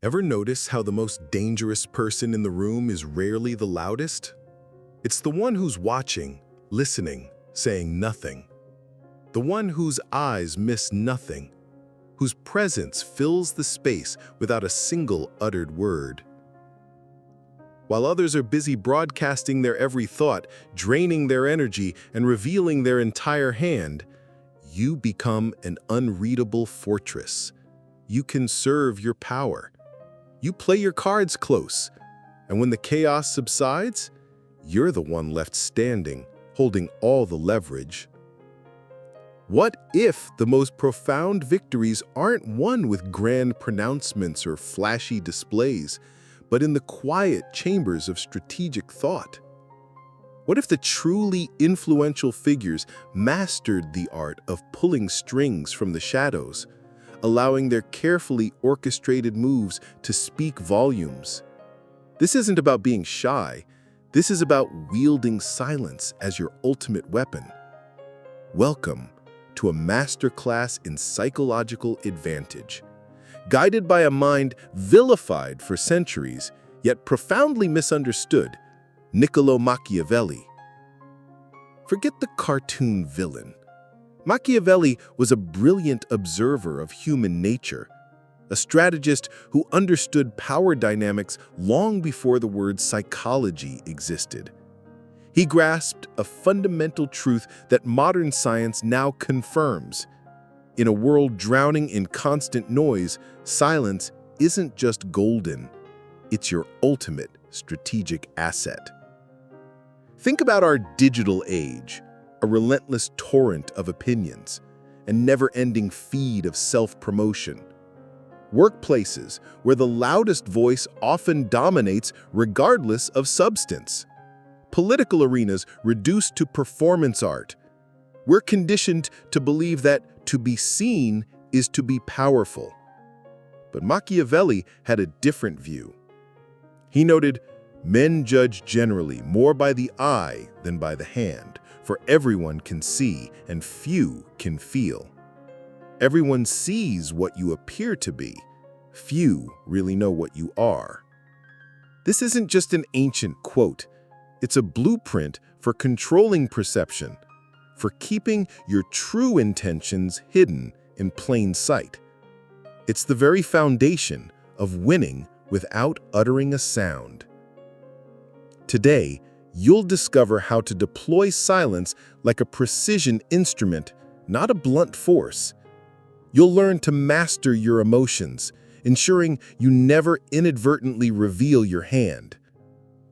Ever notice how the most dangerous person in the room is rarely the loudest? It's the one who's watching, listening, saying nothing. The one whose eyes miss nothing, whose presence fills the space without a single uttered word. While others are busy broadcasting their every thought, draining their energy, and revealing their entire hand, you become an unreadable fortress. You conserve your power. You play your cards close, and when the chaos subsides, you're the one left standing, holding all the leverage. What if the most profound victories aren't won with grand pronouncements or flashy displays, but in the quiet chambers of strategic thought? What if the truly influential figures mastered the art of pulling strings from the shadows, allowing their carefully orchestrated moves to speak volumes? This isn't about being shy. This is about wielding silence as your ultimate weapon. Welcome to a masterclass in psychological advantage. Guided by a mind vilified for centuries, yet profoundly misunderstood, Niccolò Machiavelli. Forget the cartoon villain. Machiavelli was a brilliant observer of human nature, a strategist who understood power dynamics long before the word psychology existed. He grasped a fundamental truth that modern science now confirms. In a world drowning in constant noise, silence isn't just golden, it's your ultimate strategic asset. Think about our digital age, a relentless torrent of opinions, a never-ending feed of self-promotion. Workplaces where the loudest voice often dominates regardless of substance. Political arenas reduced to performance art. We're conditioned to believe that to be seen is to be powerful. But Machiavelli had a different view. He noted, "Men judge generally more by the eye than by the hand, for everyone can see and few can feel. Everyone sees what you appear to be. Few really know what you are." This isn't just an ancient quote. It's a blueprint for controlling perception, for keeping your true intentions hidden in plain sight. It's the very foundation of winning without uttering a sound. Today, you'll discover how to deploy silence like a precision instrument, not a blunt force. You'll learn to master your emotions, ensuring you never inadvertently reveal your hand.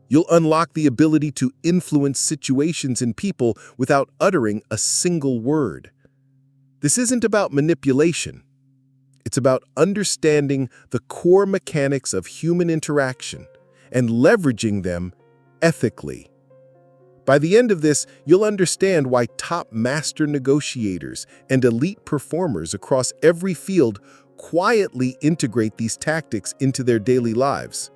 You'll unlock the ability to influence situations and people without uttering a single word. This isn't about manipulation. It's about understanding the core mechanics of human interaction and leveraging them ethically. By the end of this, you'll understand why top master negotiators and elite performers across every field quietly integrate these tactics into their daily lives.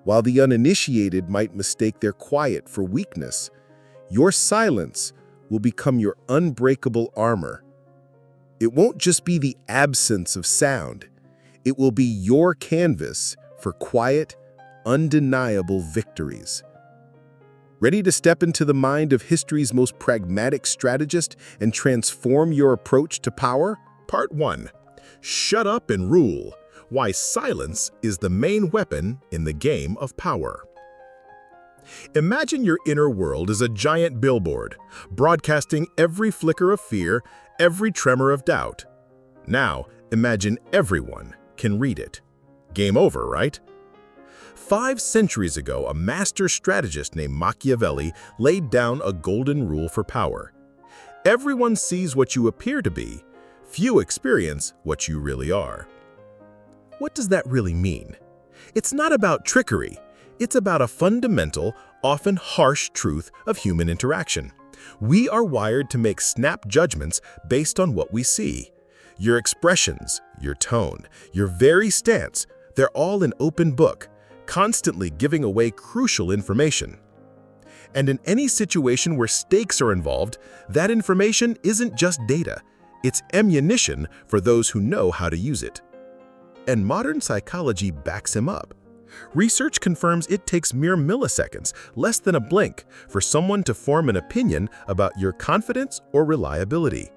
While the uninitiated might mistake their quiet for weakness, your silence will become your unbreakable armor. It won't just be the absence of sound. It will be your canvas for quiet, undeniable victories. Ready to step into the mind of history's most pragmatic strategist and transform your approach to power? Part 1. Shut up and rule. Why silence is the main weapon in the game of power. Imagine your inner world as a giant billboard, broadcasting every flicker of fear, every tremor of doubt. Now, imagine everyone can read it. Game over, right? 5 centuries ago, a master strategist named Machiavelli laid down a golden rule for power. Everyone sees what you appear to be. Few experience what you really are. What does that really mean? It's not about trickery. It's about a fundamental, often harsh truth of human interaction. We are wired to make snap judgments based on what we see. Your expressions, your tone, your very stance, they're all an open book, constantly giving away crucial information. And in any situation where stakes are involved, that information isn't just data. It's ammunition for those who know how to use it. and modern psychology backs him up. Research confirms it takes mere milliseconds, less than a blink, for someone to form an opinion about your confidence or reliability.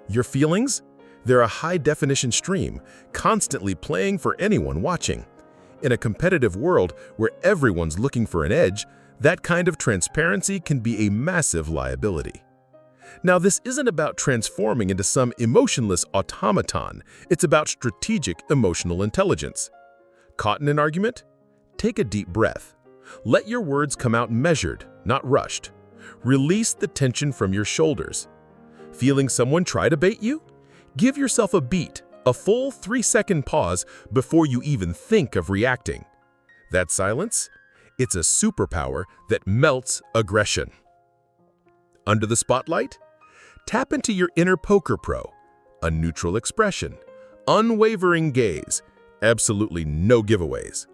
Your feelings? They're a high-definition stream, constantly playing for anyone watching. In a competitive world where everyone's looking for an edge, that kind of transparency can be a massive liability. Now, this isn't about transforming into some emotionless automaton. It's about strategic emotional intelligence. Caught in an argument? Take a deep breath. Let your words come out measured, not rushed. Release the tension from your shoulders. Feeling someone try to bait you? Give yourself a beat, a full 3-second pause before you even think of reacting. That silence? It's a superpower that melts aggression. Under the spotlight? Tap into your inner poker pro. A neutral expression, unwavering gaze, absolutely no giveaways.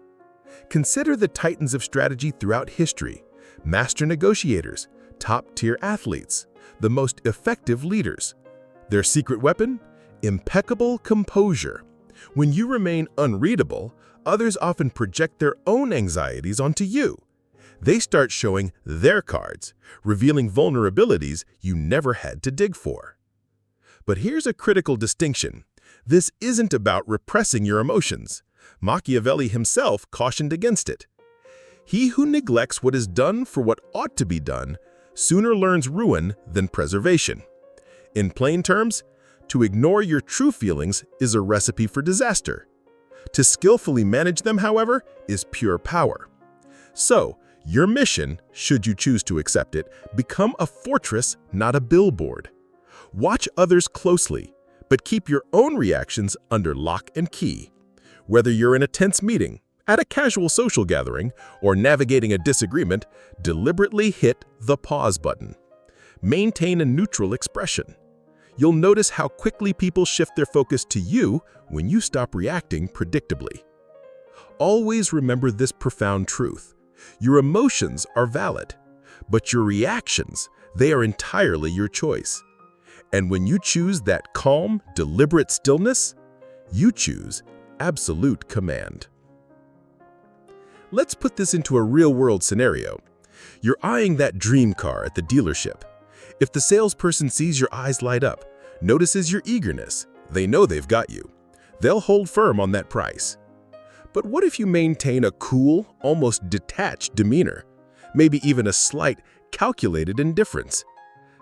Consider the titans of strategy throughout history, master negotiators, top-tier athletes, the most effective leaders. Their secret weapon? Impeccable composure. When you remain unreadable, others often project their own anxieties onto you. They start showing their cards, revealing vulnerabilities you never had to dig for. But here's a critical distinction. This isn't about repressing your emotions. Machiavelli himself cautioned against it. He who neglects what is done for what ought to be done sooner learns ruin than preservation. In plain terms, to ignore your true feelings is a recipe for disaster. To skillfully manage them, however, is pure power. So, your mission, should you choose to accept it, become a fortress, not a billboard. Watch others closely, but keep your own reactions under lock and key. Whether you're in a tense meeting, at a casual social gathering, or navigating a disagreement, deliberately hit the pause button. Maintain a neutral expression. You'll notice how quickly people shift their focus to you when you stop reacting predictably. Always remember this profound truth. Your emotions are valid, but your reactions, they are entirely your choice. And when you choose that calm, deliberate stillness, you choose absolute command. Let's put this into a real-world scenario. You're eyeing that dream car at the dealership. If the salesperson sees your eyes light up, notices your eagerness, they know they've got you. They'll hold firm on that price. But what if you maintain a cool, almost detached demeanor, maybe even a slight, calculated indifference?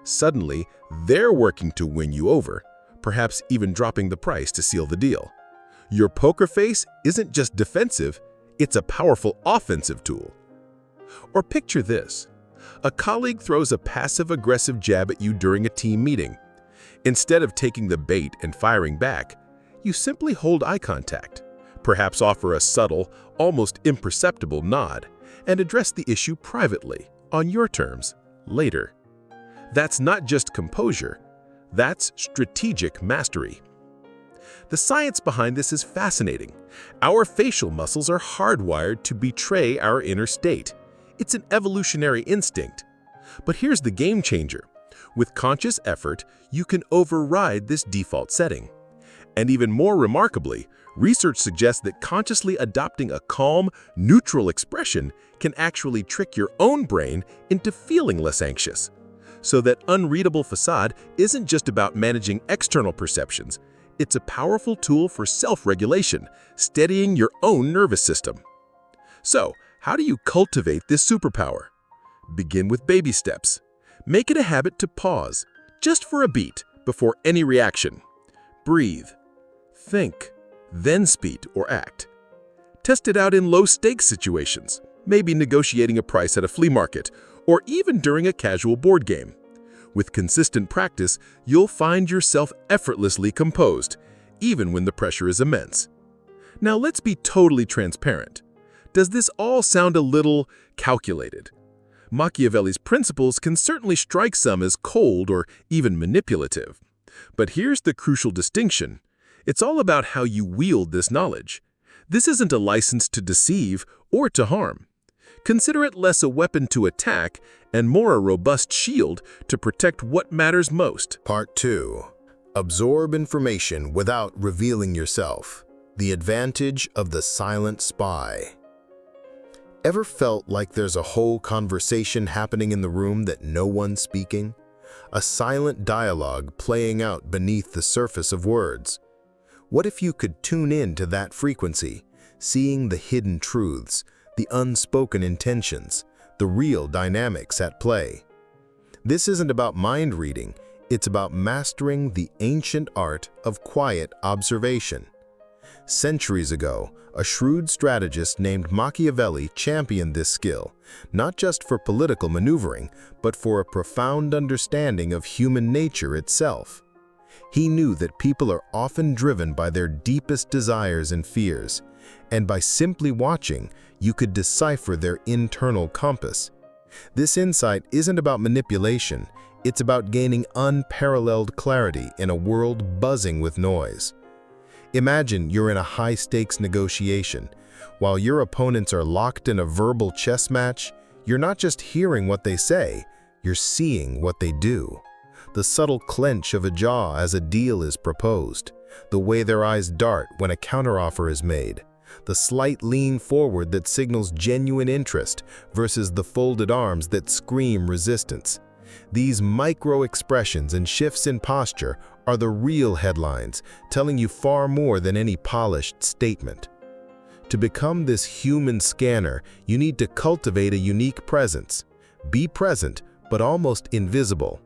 Suddenly, they're working to win you over, perhaps even dropping the price to seal the deal. Your poker face isn't just defensive, it's a powerful offensive tool. Or picture this. A colleague throws a passive-aggressive jab at you during a team meeting. Instead of taking the bait and firing back, you simply hold eye contact, perhaps offer a subtle, almost imperceptible nod, and address the issue privately, on your terms, later. That's not just composure, that's strategic mastery. The science behind this is fascinating. Our facial muscles are hardwired to betray our inner state. It's an evolutionary instinct. But here's the game changer. With conscious effort, you can override this default setting. And even more remarkably, research suggests that consciously adopting a calm, neutral expression can actually trick your own brain into feeling less anxious. So that unreadable facade isn't just about managing external perceptions. It's a powerful tool for self-regulation, steadying your own nervous system. So, how do you cultivate this superpower? Begin with baby steps. Make it a habit to pause, just for a beat, before any reaction. Breathe. Think. Then speak or act. Test it out in low-stakes situations, maybe negotiating a price at a flea market, or even during a casual board game. With consistent practice, you'll find yourself effortlessly composed, even when the pressure is immense. Now let's be totally transparent. Does this all sound a little calculated? Machiavelli's principles can certainly strike some as cold or even manipulative. But here's the crucial distinction. It's all about how you wield this knowledge. This isn't a license to deceive or to harm. Consider it less a weapon to attack and more a robust shield to protect what matters most. Part 2. Absorb information without revealing yourself. The advantage of the silent spy. Ever felt like there's a whole conversation happening in the room that no one's speaking? A silent dialogue playing out beneath the surface of words. What if you could tune in to that frequency, seeing the hidden truths, the unspoken intentions, the real dynamics at play? This isn't about mind reading, it's about mastering the ancient art of quiet observation. Centuries ago, a shrewd strategist named Machiavelli championed this skill, not just for political maneuvering, but for a profound understanding of human nature itself. He knew that people are often driven by their deepest desires and fears, and by simply watching, you could decipher their internal compass. This insight isn't about manipulation, it's about gaining unparalleled clarity in a world buzzing with noise. Imagine you're in a high-stakes negotiation. While your opponents are locked in a verbal chess match, you're not just hearing what they say, you're seeing what they do. The subtle clench of a jaw as a deal is proposed, the way their eyes dart when a counteroffer is made, the slight lean forward that signals genuine interest versus the folded arms that scream resistance. These micro-expressions and shifts in posture are the real headlines, telling you far more than any polished statement. To become this human scanner, you need to cultivate a unique presence. Be present, but almost invisible.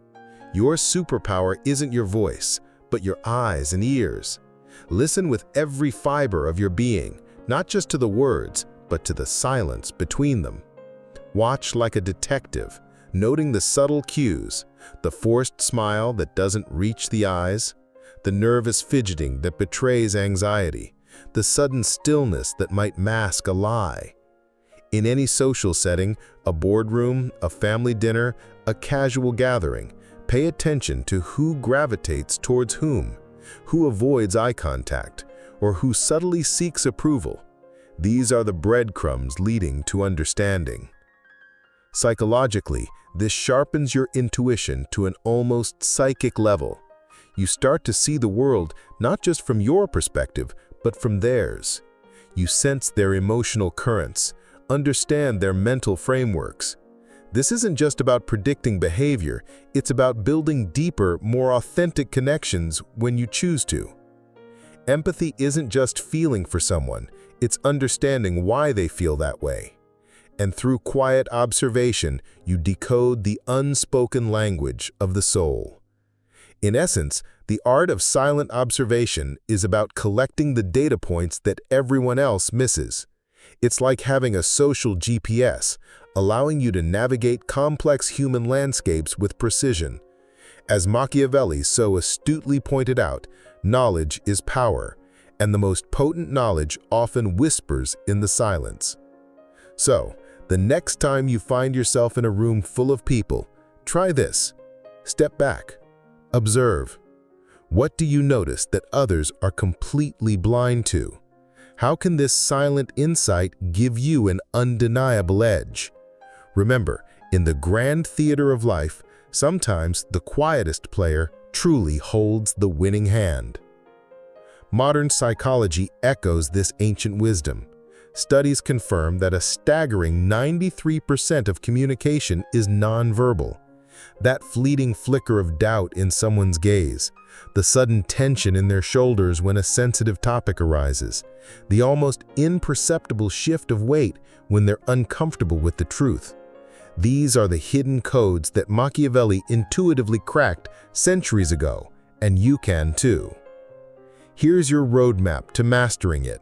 Your superpower isn't your voice, but your eyes and ears. Listen with every fiber of your being, not just to the words, but to the silence between them. Watch like a detective, noting the subtle cues, the forced smile that doesn't reach the eyes, the nervous fidgeting that betrays anxiety, the sudden stillness that might mask a lie. In any social setting, a boardroom, a family dinner, a casual gathering, pay attention to who gravitates towards whom, who avoids eye contact, or who subtly seeks approval. These are the breadcrumbs leading to understanding. Psychologically, this sharpens your intuition to an almost psychic level. You start to see the world not just from your perspective, but from theirs. You sense their emotional currents, understand their mental frameworks. This isn't just about predicting behavior, it's about building deeper, more authentic connections when you choose to. Empathy isn't just feeling for someone, it's understanding why they feel that way. And through quiet observation, you decode the unspoken language of the soul. In essence, the art of silent observation is about collecting the data points that everyone else misses. It's like having a social GPS, allowing you to navigate complex human landscapes with precision. As Machiavelli so astutely pointed out, knowledge is power, and the most potent knowledge often whispers in the silence. So, the next time you find yourself in a room full of people, try this. Step back. Observe. What do you notice that others are completely blind to? How can this silent insight give you an undeniable edge? Remember, in the grand theater of life, sometimes the quietest player truly holds the winning hand. Modern psychology echoes this ancient wisdom. Studies confirm that a staggering 93% of communication is nonverbal. That fleeting flicker of doubt in someone's gaze, the sudden tension in their shoulders when a sensitive topic arises, the almost imperceptible shift of weight when they're uncomfortable with the truth. These are the hidden codes that Machiavelli intuitively cracked centuries ago, and you can too. Here's your roadmap to mastering it.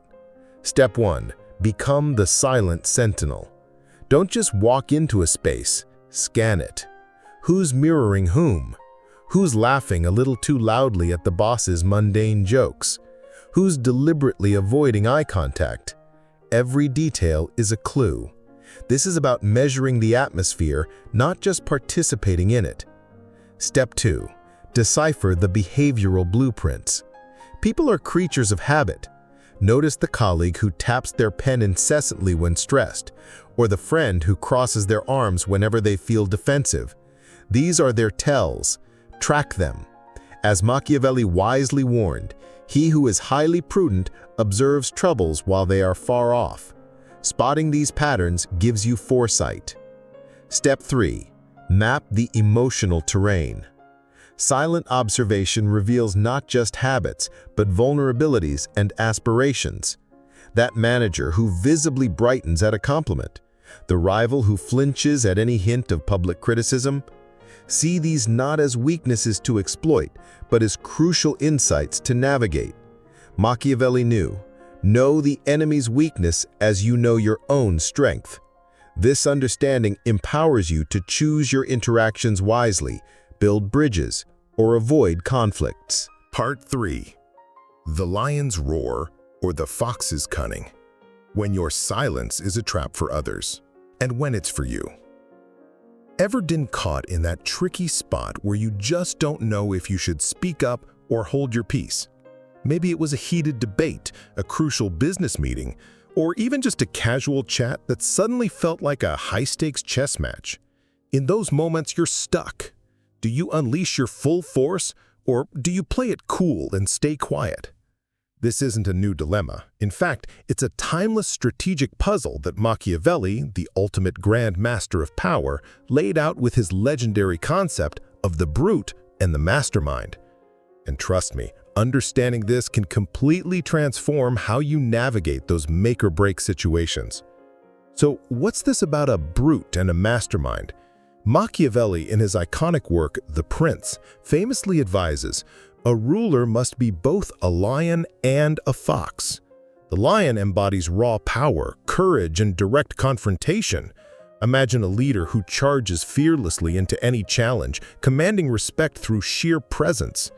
Step 1. Become the silent sentinel. Don't just walk into a space, scan it. Who's mirroring whom? Who's laughing a little too loudly at the boss's mundane jokes? Who's deliberately avoiding eye contact? Every detail is a clue. This is about measuring the atmosphere, not just participating in it. Step 2. Decipher the behavioral blueprints. People are creatures of habit. Notice the colleague who taps their pen incessantly when stressed, or the friend who crosses their arms whenever they feel defensive. These are their tells. Track them. As Machiavelli wisely warned, he who is highly prudent observes troubles while they are far off. Spotting these patterns gives you foresight. Step 3. Map the emotional terrain. Silent observation reveals not just habits, but vulnerabilities and aspirations. That manager who visibly brightens at a compliment, the rival who flinches at any hint of public criticism. See these not as weaknesses to exploit, but as crucial insights to navigate. Machiavelli knew, know the enemy's weakness as you know your own strength. This understanding empowers you to choose your interactions wisely, build bridges, or avoid conflicts. Part 3. The lion's roar or the fox's cunning. When your silence is a trap for others, and when it's for you. Ever been caught in that tricky spot where you just don't know if you should speak up or hold your peace? Maybe it was a heated debate, a crucial business meeting, or even just a casual chat that suddenly felt like a high-stakes chess match. In those moments, you're stuck. Do you unleash your full force, or do you play it cool and stay quiet? This isn't a new dilemma. In fact, it's a timeless strategic puzzle that Machiavelli, the ultimate grand master of power, laid out with his legendary concept of the brute and the mastermind. And trust me, understanding this can completely transform how you navigate those make-or-break situations. So what's this about a brute and a mastermind? Machiavelli, in his iconic work, The Prince, famously advises, a ruler must be both a lion and a fox. The lion embodies raw power, courage, and direct confrontation. Imagine a leader who charges fearlessly into any challenge, commanding respect through sheer presence.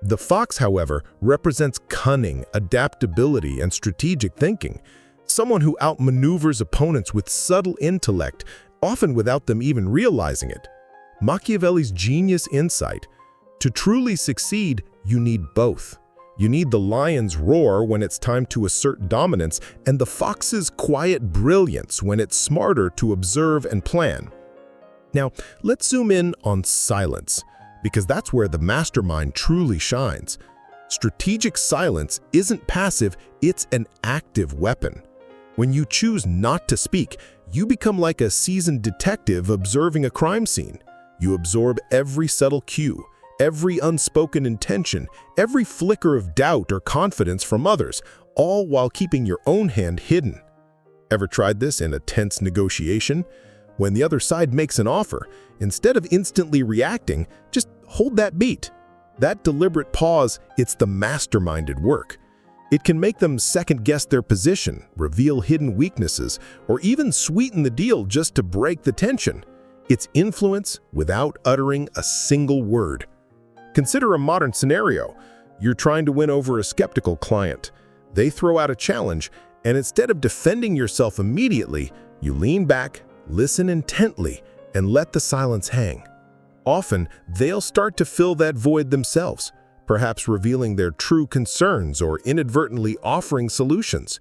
The fox, however, represents cunning, adaptability, and strategic thinking. Someone who outmaneuvers opponents with subtle intellect, often without them even realizing it. Machiavelli's genius insight: to truly succeed, you need both. You need the lion's roar when it's time to assert dominance, and the fox's quiet brilliance when it's smarter to observe and plan. Now, let's zoom in on silence, because that's where the mastermind truly shines. Strategic silence isn't passive, it's an active weapon. When you choose not to speak, you become like a seasoned detective observing a crime scene. You absorb every subtle cue, every unspoken intention, every flicker of doubt or confidence from others, all while keeping your own hand hidden. Ever tried this in a tense negotiation? When the other side makes an offer, instead of instantly reacting, just hold that beat. That deliberate pause, it's the masterminded work. It can make them second-guess their position, reveal hidden weaknesses, or even sweeten the deal just to break the tension. It's influence without uttering a single word. Consider a modern scenario. You're trying to win over a skeptical client. They throw out a challenge, and instead of defending yourself immediately, you lean back, listen intently, and let the silence hang. Often, they'll start to fill that void themselves, perhaps revealing their true concerns or inadvertently offering solutions.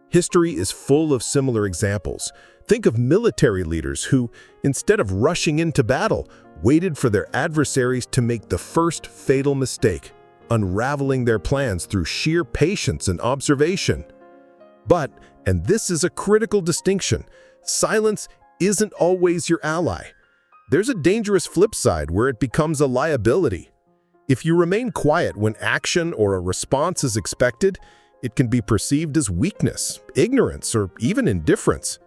History is full of similar examples. Think of military leaders who, instead of rushing into battle, waited for their adversaries to make the first fatal mistake, unraveling their plans through sheer patience and observation. But, and this is a critical distinction, silence isn't always your ally. There's a dangerous flip side where it becomes a liability. If you remain quiet when action or a response is expected, it can be perceived as weakness, ignorance, or even indifference.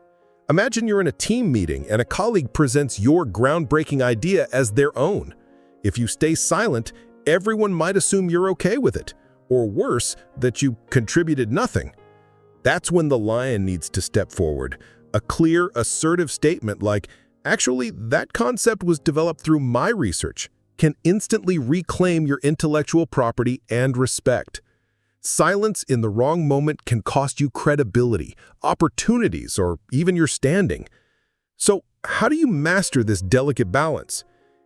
Imagine you're in a team meeting and a colleague presents your groundbreaking idea as their own. If you stay silent, everyone might assume you're okay with it, or worse, that you contributed nothing. That's when the lion needs to step forward. A clear, assertive statement like, "Actually, that concept was developed through my research," can instantly reclaim your intellectual property and respect. Silence in the wrong moment can cost you credibility, opportunities, or even your standing. So, how do you master this delicate balance?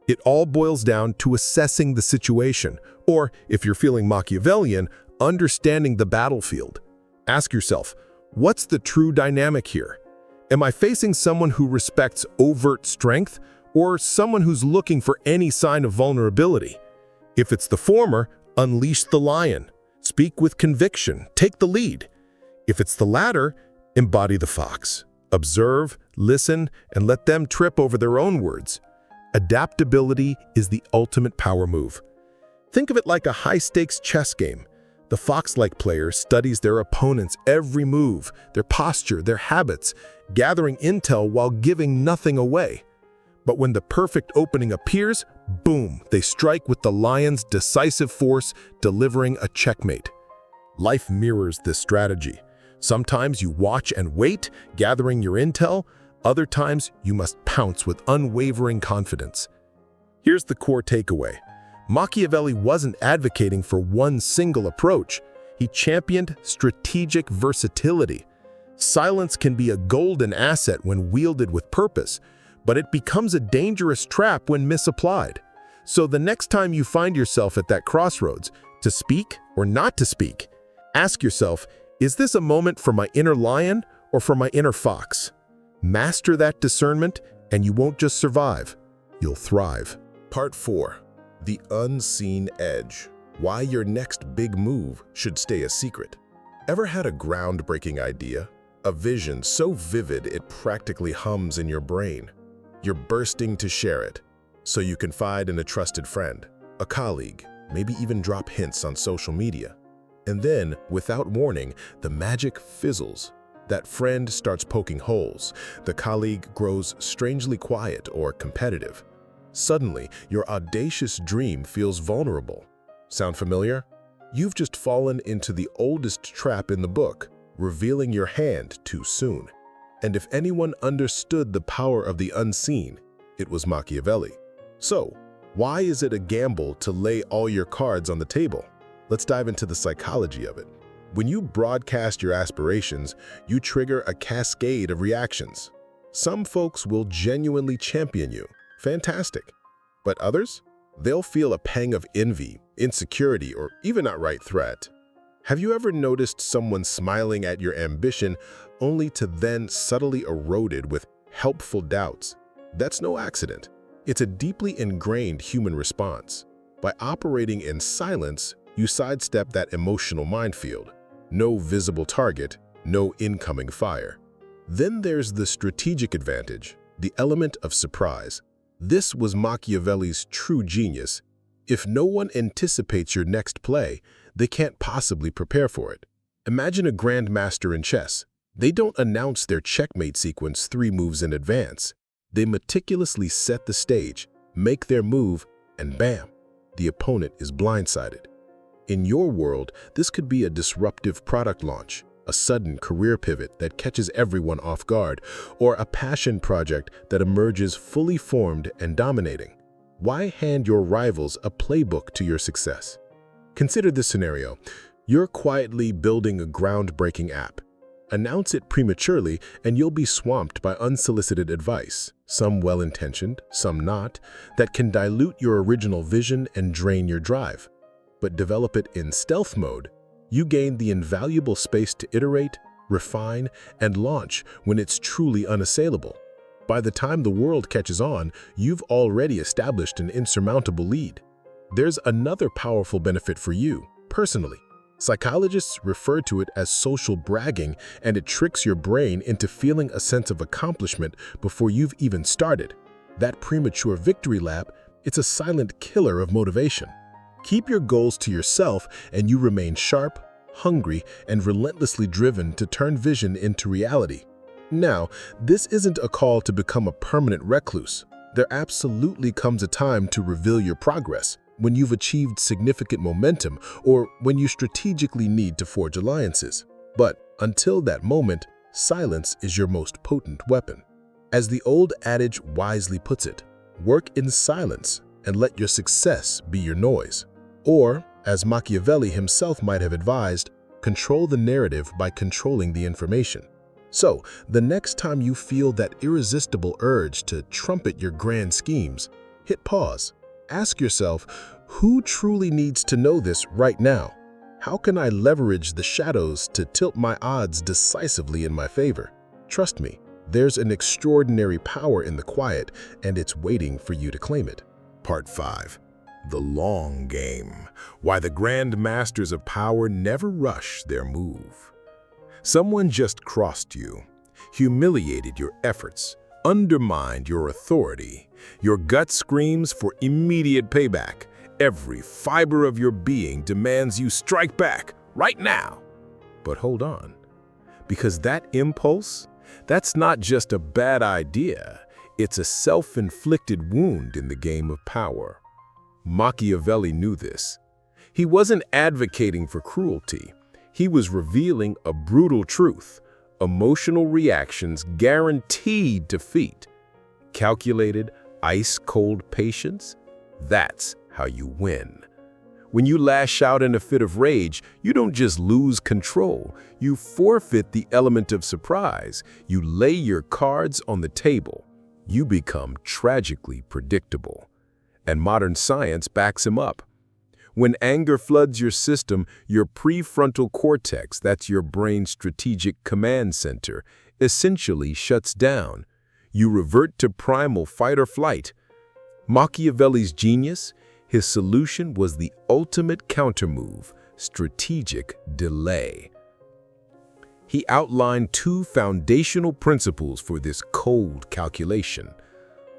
It all boils down to assessing the situation, or, if you're feeling Machiavellian, understanding the battlefield. Ask yourself, what's the true dynamic here? Am I facing someone who respects overt strength, or someone who's looking for any sign of vulnerability? If it's the former, unleash the lion. Speak with conviction. Take the lead. If it's the latter, embody the fox. Observe, listen, and let them trip over their own words. Adaptability is the ultimate power move. Think of it like a high-stakes chess game. The fox-like player studies their opponent's every move, their posture, their habits, gathering intel while giving nothing away. But when the perfect opening appears, boom, they strike with the lion's decisive force, delivering a checkmate. Life mirrors this strategy. Sometimes you watch and wait, gathering your intel. Other times, you must pounce with unwavering confidence. Here's the core takeaway. Machiavelli wasn't advocating for one single approach. He championed strategic versatility. Silence can be a golden asset when wielded with purpose, but it becomes a dangerous trap when misapplied. So the next time you find yourself at that crossroads, to speak or not to speak, ask yourself, is this a moment for my inner lion or for my inner fox? Master that discernment, and you won't just survive, you'll thrive. Part 4. The Unseen Edge. Why your next big move should stay a secret. Ever had a groundbreaking idea? A vision so vivid it practically hums in your brain? You're bursting to share it, so you confide in a trusted friend, a colleague, maybe even drop hints on social media. And then, without warning, the magic fizzles. That friend starts poking holes. The colleague grows strangely quiet or competitive. Suddenly, your audacious dream feels vulnerable. Sound familiar? You've just fallen into the oldest trap in the book, revealing your hand too soon. And if anyone understood the power of the unseen, it was Machiavelli. So, why is it a gamble to lay all your cards on the table? Let's dive into the psychology of it. When you broadcast your aspirations, you trigger a cascade of reactions. Some folks will genuinely champion you. Fantastic. But others? They'll feel a pang of envy, insecurity, or even outright threat. Have you ever noticed someone smiling at your ambition only to then subtly eroded with helpful doubts? That's no accident. It's a deeply ingrained human response. By operating in silence, you sidestep that emotional minefield. No visible target, no incoming fire. Then there's the strategic advantage, the element of surprise. This was Machiavelli's true genius. If no one anticipates your next play, they can't possibly prepare for it. Imagine a grandmaster in chess. They don't announce their checkmate sequence 3 moves in advance. They meticulously set the stage, make their move, and bam, the opponent is blindsided. In your world, this could be a disruptive product launch, a sudden career pivot that catches everyone off guard, or a passion project that emerges fully formed and dominating. Why hand your rivals a playbook to your success? Consider this scenario. You're quietly building a groundbreaking app. Announce it prematurely and you'll be swamped by unsolicited advice, some well-intentioned, some not, that can dilute your original vision and drain your drive. But develop it in stealth mode, you gain the invaluable space to iterate, refine, and launch when it's truly unassailable. By the time the world catches on, you've already established an insurmountable lead. There's another powerful benefit for you, personally. Psychologists refer to it as social bragging, and it tricks your brain into feeling a sense of accomplishment before you've even started. That premature victory lap, it's a silent killer of motivation. Keep your goals to yourself and you remain sharp, hungry, and relentlessly driven to turn vision into reality. Now, this isn't a call to become a permanent recluse. There absolutely comes a time to reveal your progress, when you've achieved significant momentum or when you strategically need to forge alliances. But until that moment, silence is your most potent weapon. As the old adage wisely puts it, work in silence and let your success be your noise. Or, as Machiavelli himself might have advised, control the narrative by controlling the information. So, the next time you feel that irresistible urge to trumpet your grand schemes, hit pause. Ask yourself, who truly needs to know this right now? How can I leverage the shadows to tilt my odds decisively in my favor? Trust me, there's an extraordinary power in the quiet, and it's waiting for you to claim it. Part 5. The long game. Why the grand masters of power never rush their move. Someone just crossed you, humiliated your efforts, undermined your authority. Your gut screams for immediate payback. Every fiber of your being demands you strike back, right now. But hold on, because that impulse, that's not just a bad idea, it's a self-inflicted wound in the game of power. Machiavelli knew this. He wasn't advocating for cruelty. He was revealing a brutal truth. Emotional reactions guaranteed defeat. Calculated, ice-cold patience, that's how you win. When you lash out in a fit of rage, you don't just lose control. You forfeit the element of surprise. You lay your cards on the table. You become tragically predictable. And modern science backs him up. When anger floods your system, your prefrontal cortex, that's your brain's strategic command center, essentially shuts down. You revert to primal fight or flight. Machiavelli's genius? His solution was the ultimate countermove, strategic delay. He outlined two foundational principles for this cold calculation.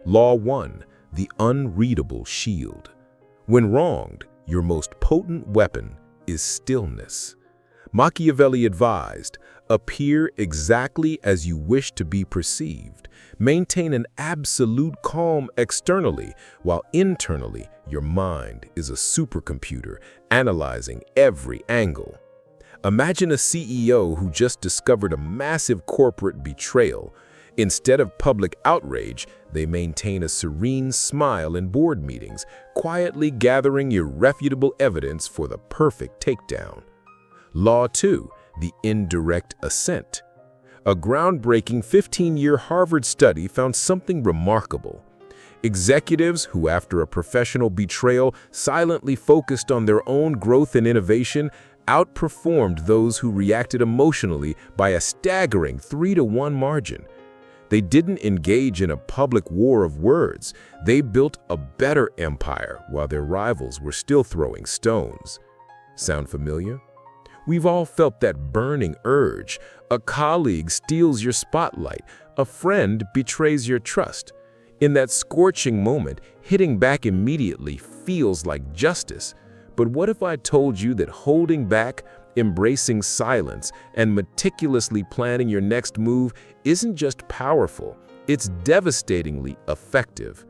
Law 1, the unreadable shield. When wronged, your most potent weapon is stillness. Machiavelli advised, appear exactly as you wish to be perceived. Maintain an absolute calm externally, while internally your mind is a supercomputer analyzing every angle. Imagine a CEO who just discovered a massive corporate betrayal. Instead of public outrage, they maintain a serene smile in board meetings, quietly gathering irrefutable evidence for the perfect takedown. Law 2, the indirect assent. A groundbreaking 15-year Harvard study found something remarkable. Executives who, after a professional betrayal, silently focused on their own growth and innovation, outperformed those who reacted emotionally by a staggering 3-to-1 margin. They didn't engage in a public war of words. They built a better empire while their rivals were still throwing stones. Sound familiar? We've all felt that burning urge. A colleague steals your spotlight. A friend betrays your trust. In that scorching moment, hitting back immediately feels like justice. But what if I told you that holding back, embracing silence, and meticulously planning your next move isn't just powerful, it's devastatingly effective?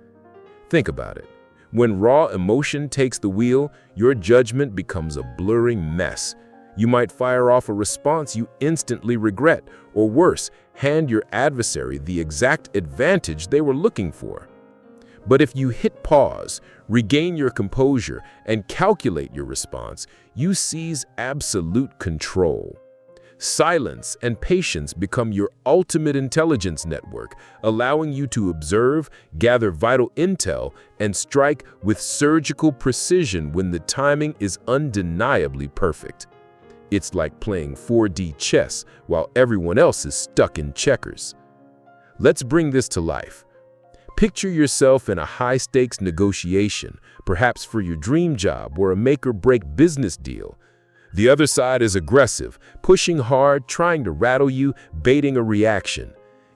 Think about it. When raw emotion takes the wheel, your judgment becomes a blurring mess. You might fire off a response you instantly regret, or worse, hand your adversary the exact advantage they were looking for. But if you hit pause, regain your composure, and calculate your response, you seize absolute control. Silence and patience become your ultimate intelligence network, allowing you to observe, gather vital intel, and strike with surgical precision when the timing is undeniably perfect. It's like playing 4D chess while everyone else is stuck in checkers. Let's bring this to life. Picture yourself in a high-stakes negotiation, perhaps for your dream job or a make-or-break business deal. The other side is aggressive, pushing hard, trying to rattle you, baiting a reaction.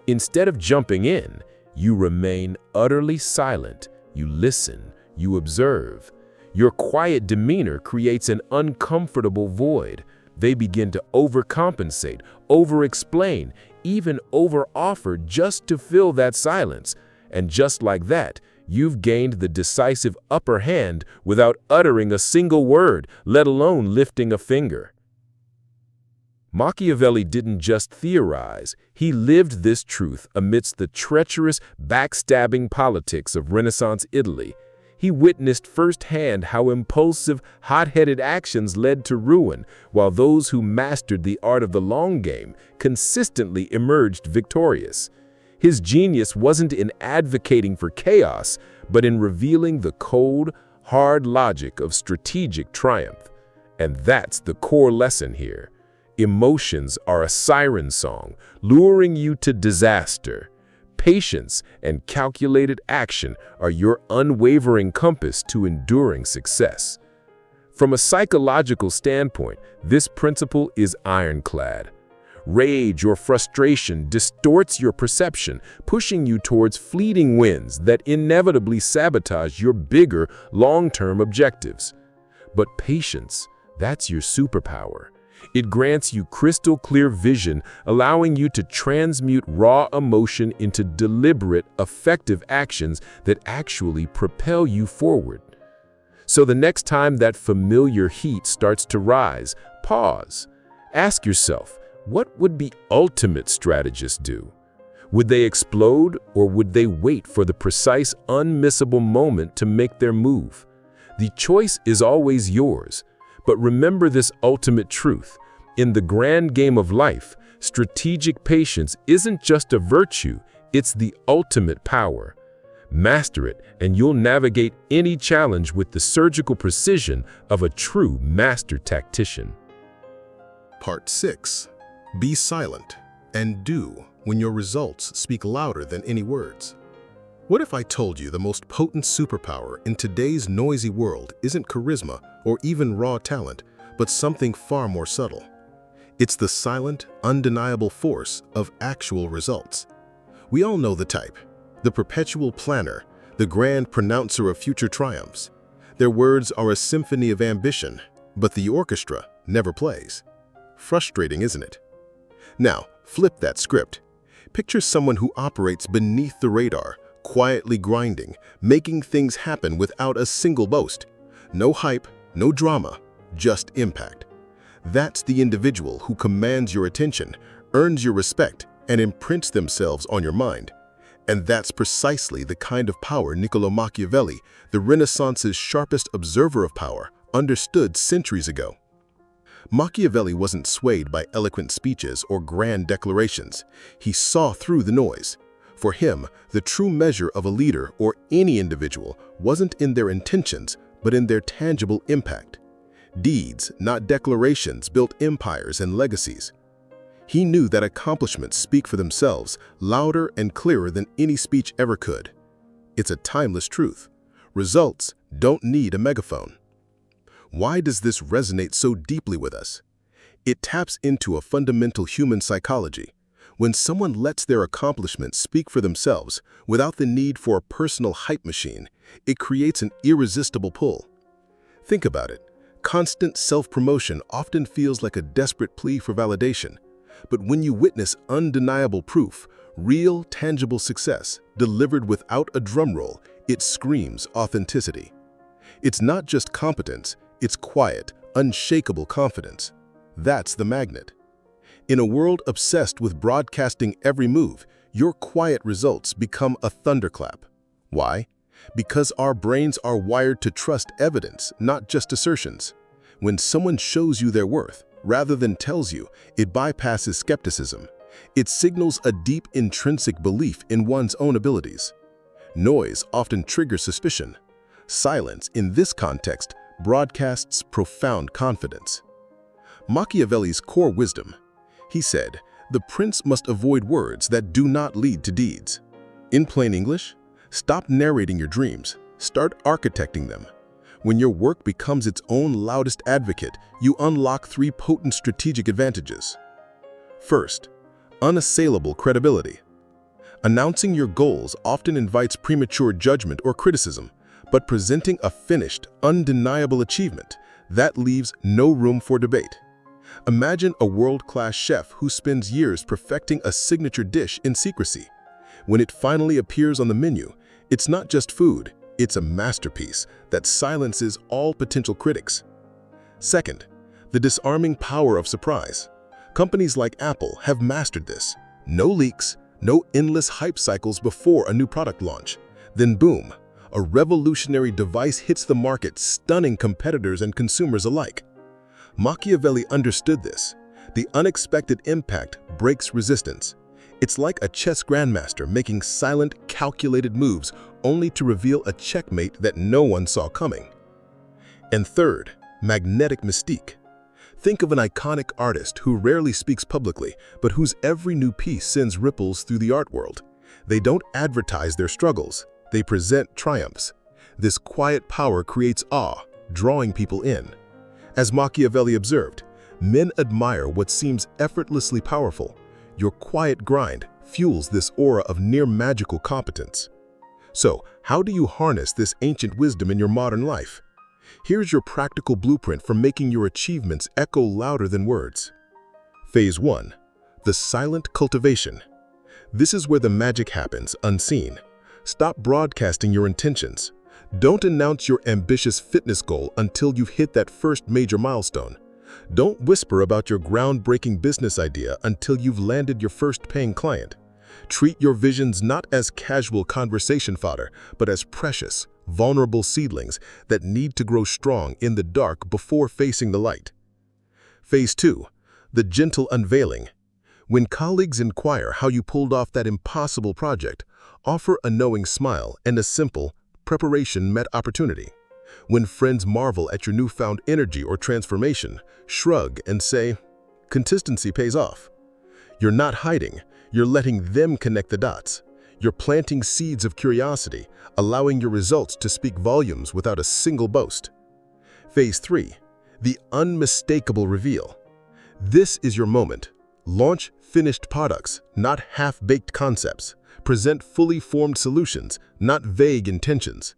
Instead of jumping in, you remain utterly silent. You listen, you observe. Your quiet demeanor creates an uncomfortable void. They begin to overcompensate, over-explain, even over-offer just to fill that silence. And just like that, you've gained the decisive upper hand without uttering a single word, let alone lifting a finger. Machiavelli didn't just theorize, he lived this truth amidst the treacherous, backstabbing politics of Renaissance Italy. He witnessed firsthand how impulsive, hot-headed actions led to ruin, while those who mastered the art of the long game consistently emerged victorious. His genius wasn't in advocating for chaos, but in revealing the cold, hard logic of strategic triumph. And that's the core lesson here. Emotions are a siren song, luring you to disaster. Patience and calculated action are your unwavering compass to enduring success. From a psychological standpoint, this principle is ironclad. Rage or frustration distorts your perception, pushing you towards fleeting wins that inevitably sabotage your bigger, long-term objectives. But patience, that's your superpower. It grants you crystal-clear vision, allowing you to transmute raw emotion into deliberate, effective actions that actually propel you forward. So the next time that familiar heat starts to rise, pause. Ask yourself, what would the ultimate strategist do? Would they explode, or would they wait for the precise, unmissable moment to make their move? The choice is always yours. But remember this ultimate truth. In the grand game of life, strategic patience isn't just a virtue, it's the ultimate power. Master it, and you'll navigate any challenge with the surgical precision of a true master tactician. Part 6. Be silent and do when your results speak louder than any words. What if I told you the most potent superpower in today's noisy world isn't charisma or even raw talent, but something far more subtle? It's the silent, undeniable force of actual results. We all know the type. The perpetual planner, the grand pronouncer of future triumphs. Their words are a symphony of ambition, but the orchestra never plays. Frustrating, isn't it? Now, flip that script. Picture someone who operates beneath the radar, quietly grinding, making things happen without a single boast. No hype, no drama, just impact. That's the individual who commands your attention, earns your respect, and imprints themselves on your mind. And that's precisely the kind of power Niccolò Machiavelli, the Renaissance's sharpest observer of power, understood centuries ago. Machiavelli wasn't swayed by eloquent speeches or grand declarations. He saw through the noise. For him, the true measure of a leader or any individual wasn't in their intentions, but in their tangible impact. Deeds, not declarations, built empires and legacies. He knew that accomplishments speak for themselves, louder and clearer than any speech ever could. It's a timeless truth. Results don't need a megaphone. Why does this resonate so deeply with us? It taps into a fundamental human psychology. When someone lets their accomplishments speak for themselves without the need for a personal hype machine, it creates an irresistible pull. Think about it. Constant self-promotion often feels like a desperate plea for validation. But when you witness undeniable proof, real, tangible success, delivered without a drumroll, it screams authenticity. It's not just competence, it's quiet, unshakable confidence. That's the magnet. In a world obsessed with broadcasting every move, your quiet results become a thunderclap. Why? Because our brains are wired to trust evidence, not just assertions. When someone shows you their worth, rather than tells you, it bypasses skepticism. It signals a deep intrinsic belief in one's own abilities. Noise often triggers suspicion. Silence, in this context, broadcasts profound confidence. Machiavelli's core wisdom. He said, the prince must avoid words that do not lead to deeds. In plain English, stop narrating your dreams, start architecting them. When your work becomes its own loudest advocate, you unlock 3 potent strategic advantages. First, unassailable credibility. Announcing your goals often invites premature judgment or criticism, but presenting a finished, undeniable achievement, that leaves no room for debate. Imagine a world-class chef who spends years perfecting a signature dish in secrecy. When it finally appears on the menu, it's not just food, it's a masterpiece that silences all potential critics. Second, the disarming power of surprise. Companies like Apple have mastered this. No leaks, no endless hype cycles before a new product launch. Then boom, a revolutionary device hits the market, stunning competitors and consumers alike. Machiavelli understood this. The unexpected impact breaks resistance. It's like a chess grandmaster making silent, calculated moves only to reveal a checkmate that no one saw coming. And third, magnetic mystique. Think of an iconic artist who rarely speaks publicly, but whose every new piece sends ripples through the art world. They don't advertise their struggles, they present triumphs. This quiet power creates awe, drawing people in. As Machiavelli observed, men admire what seems effortlessly powerful. Your quiet grind fuels this aura of near-magical competence. So, how do you harness this ancient wisdom in your modern life? Here's your practical blueprint for making your achievements echo louder than words. Phase 1. The silent cultivation. This is where the magic happens, unseen. Stop broadcasting your intentions. Don't announce your ambitious fitness goal until you've hit that first major milestone. Don't whisper about your groundbreaking business idea until you've landed your first paying client. Treat your visions not as casual conversation fodder, but as precious, vulnerable seedlings that need to grow strong in the dark before facing the light. Phase 2. The gentle unveiling. When colleagues inquire how you pulled off that impossible project, offer a knowing smile and a simple, preparation-met opportunity. When friends marvel at your newfound energy or transformation, shrug and say, "Consistency pays off." You're not hiding, you're letting them connect the dots. You're planting seeds of curiosity, allowing your results to speak volumes without a single boast. Phase 3. The unmistakable reveal. This is your moment. Launch finished products, not half-baked concepts. Present fully formed solutions, not vague intentions.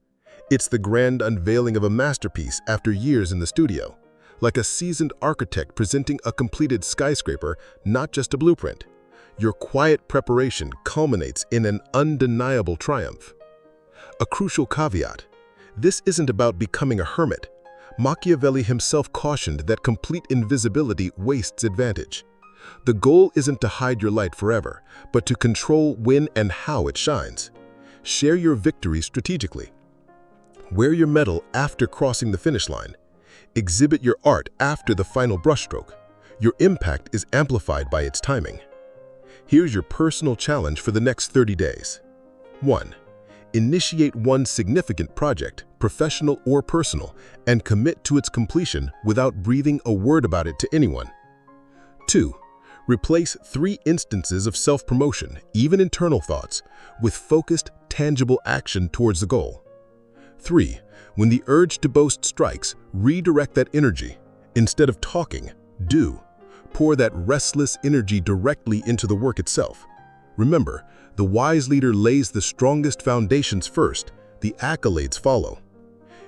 It's the grand unveiling of a masterpiece after years in the studio, like a seasoned architect presenting a completed skyscraper, not just a blueprint. Your quiet preparation culminates in an undeniable triumph. A crucial caveat: this isn't about becoming a hermit. Machiavelli himself cautioned that complete invisibility wastes advantage. The goal isn't to hide your light forever, but to control when and how it shines. Share your victories strategically. Wear your medal after crossing the finish line. Exhibit your art after the final brushstroke. Your impact is amplified by its timing. Here's your personal challenge for the next 30 days. 1. Initiate one significant project, professional or personal, and commit to its completion without breathing a word about it to anyone. 2. Replace 3 instances of self-promotion, even internal thoughts, with focused, tangible action towards the goal. 3. When the urge to boast strikes, redirect that energy. Instead of talking, do. Pour that restless energy directly into the work itself. Remember, the wise leader lays the strongest foundations first, the accolades follow.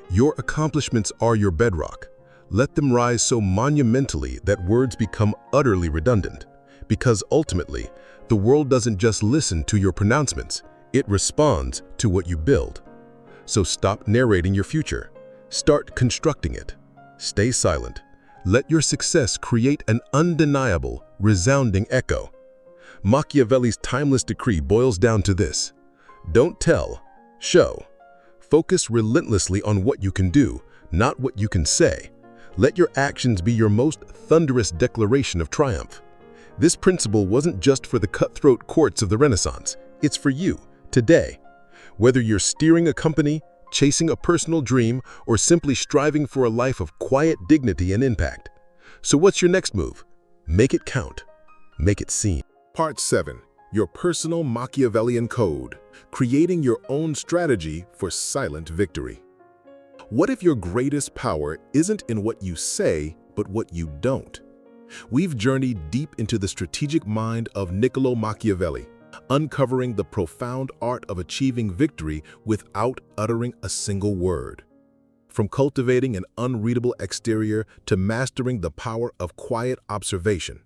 Your accomplishments are your bedrock. Let them rise so monumentally that words become utterly redundant. Because ultimately, the world doesn't just listen to your pronouncements, it responds to what you build. So stop narrating your future. Start constructing it. Stay silent. Let your success create an undeniable, resounding echo. Machiavelli's timeless decree boils down to this: don't tell, show. Focus relentlessly on what you can do, not what you can say. Let your actions be your most thunderous declaration of triumph. This principle wasn't just for the cutthroat courts of the Renaissance. It's for you, today. Whether you're steering a company, chasing a personal dream, or simply striving for a life of quiet dignity and impact. So what's your next move? Make it count. Make it seen. Part 7. Your personal Machiavellian code. Creating your own strategy for silent victory. What if your greatest power isn't in what you say, but what you don't? We've journeyed deep into the strategic mind of Niccolò Machiavelli, uncovering the profound art of achieving victory without uttering a single word. From cultivating an unreadable exterior to mastering the power of quiet observation.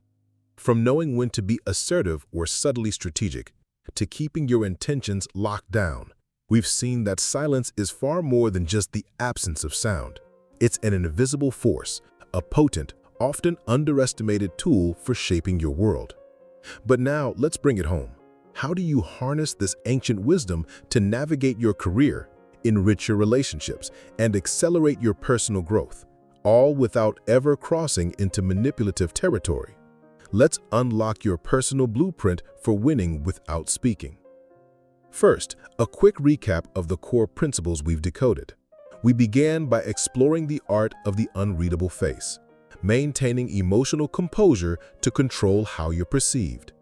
From knowing when to be assertive or subtly strategic, to keeping your intentions locked down, we've seen that silence is far more than just the absence of sound. It's an invisible force, a potent, often underestimated tool for shaping your world. But now, let's bring it home. How do you harness this ancient wisdom to navigate your career, enrich your relationships, and accelerate your personal growth, all without ever crossing into manipulative territory? Let's unlock your personal blueprint for winning without speaking. First, a quick recap of the core principles we've decoded. We began by exploring the art of the unreadable face, maintaining emotional composure to control how you're perceived.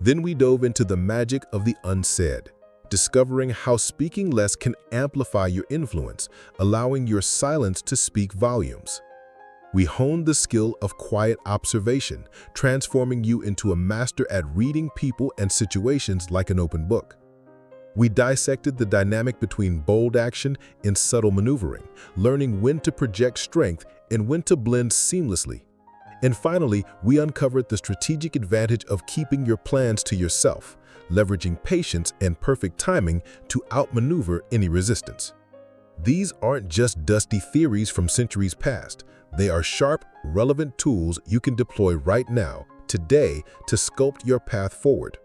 Then we dove into the magic of the unsaid, discovering how speaking less can amplify your influence, allowing your silence to speak volumes. We honed the skill of quiet observation, transforming you into a master at reading people and situations like an open book. We dissected the dynamic between bold action and subtle maneuvering, learning when to project strength and when to blend seamlessly. And finally, we uncovered the strategic advantage of keeping your plans to yourself, leveraging patience and perfect timing to outmaneuver any resistance. These aren't just dusty theories from centuries past. They are sharp, relevant tools you can deploy right now, today, to sculpt your path forward.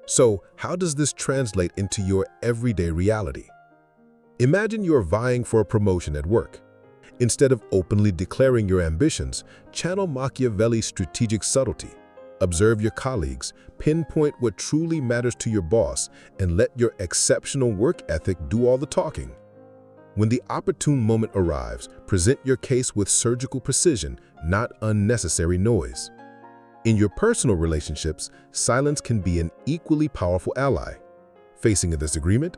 So, how does this translate into your everyday reality? Imagine you're vying for a promotion at work. Instead of openly declaring your ambitions, channel Machiavelli's strategic subtlety. Observe your colleagues, pinpoint what truly matters to your boss, and let your exceptional work ethic do all the talking. When the opportune moment arrives, present your case with surgical precision, not unnecessary noise. In your personal relationships, silence can be an equally powerful ally. Facing a disagreement?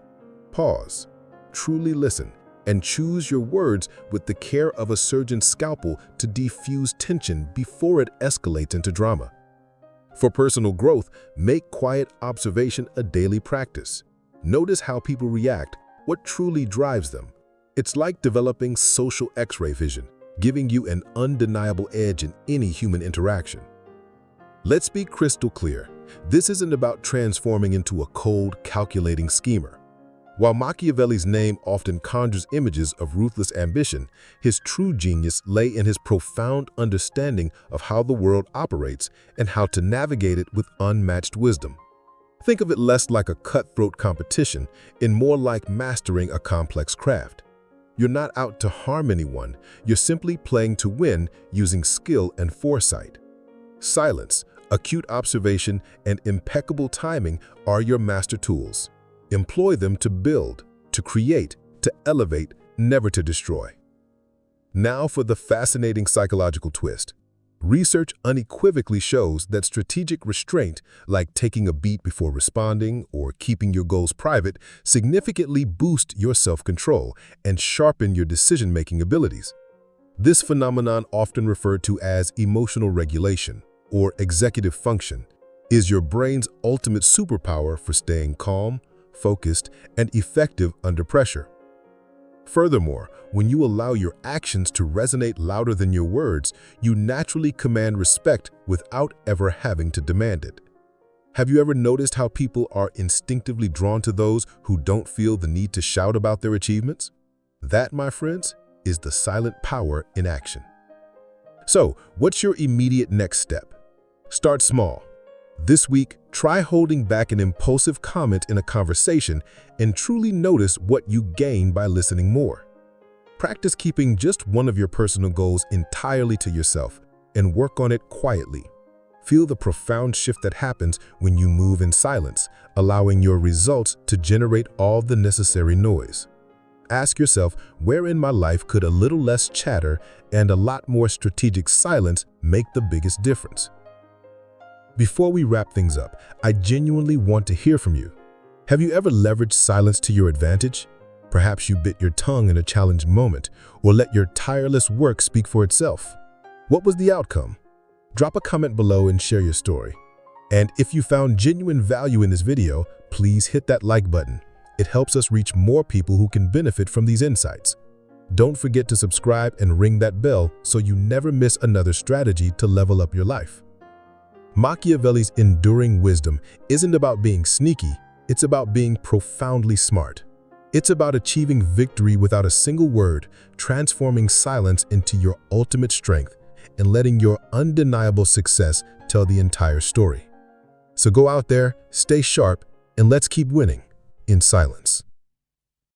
Pause, truly listen, and choose your words with the care of a surgeon's scalpel to defuse tension before it escalates into drama. For personal growth, make quiet observation a daily practice. Notice how people react, what truly drives them. It's like developing social X-ray vision, giving you an undeniable edge in any human interaction. Let's be crystal clear. This isn't about transforming into a cold, calculating schemer. While Machiavelli's name often conjures images of ruthless ambition, his true genius lay in his profound understanding of how the world operates and how to navigate it with unmatched wisdom. Think of it less like a cutthroat competition and more like mastering a complex craft. You're not out to harm anyone, you're simply playing to win using skill and foresight. Silence, acute observation, and impeccable timing are your master tools. Employ them to build, to create, to elevate, never to destroy. Now for the fascinating psychological twist. Research unequivocally shows that strategic restraint, like taking a beat before responding or keeping your goals private, significantly boost your self-control and sharpen your decision-making abilities. This phenomenon, often referred to as emotional regulation or executive function, is your brain's ultimate superpower for staying calm, focused, and effective under pressure. Furthermore, when you allow your actions to resonate louder than your words, you naturally command respect without ever having to demand it. Have you ever noticed how people are instinctively drawn to those who don't feel the need to shout about their achievements? That, my friends, is the silent power in action. So, what's your immediate next step? Start small. This week, try holding back an impulsive comment in a conversation and truly notice what you gain by listening more. Practice keeping just one of your personal goals entirely to yourself and work on it quietly. Feel the profound shift that happens when you move in silence, allowing your results to generate all the necessary noise. Ask yourself, where in my life could a little less chatter and a lot more strategic silence make the biggest difference? Before we wrap things up, I genuinely want to hear from you. Have you ever leveraged silence to your advantage? Perhaps you bit your tongue in a challenged moment, or let your tireless work speak for itself. What was the outcome? Drop a comment below and share your story. And if you found genuine value in this video, please hit that like button. It helps us reach more people who can benefit from these insights. Don't forget to subscribe and ring that bell so you never miss another strategy to level up your life. Machiavelli's enduring wisdom isn't about being sneaky, it's about being profoundly smart. It's about achieving victory without a single word, transforming silence into your ultimate strength, and letting your undeniable success tell the entire story. So go out there, stay sharp, and let's keep winning in silence.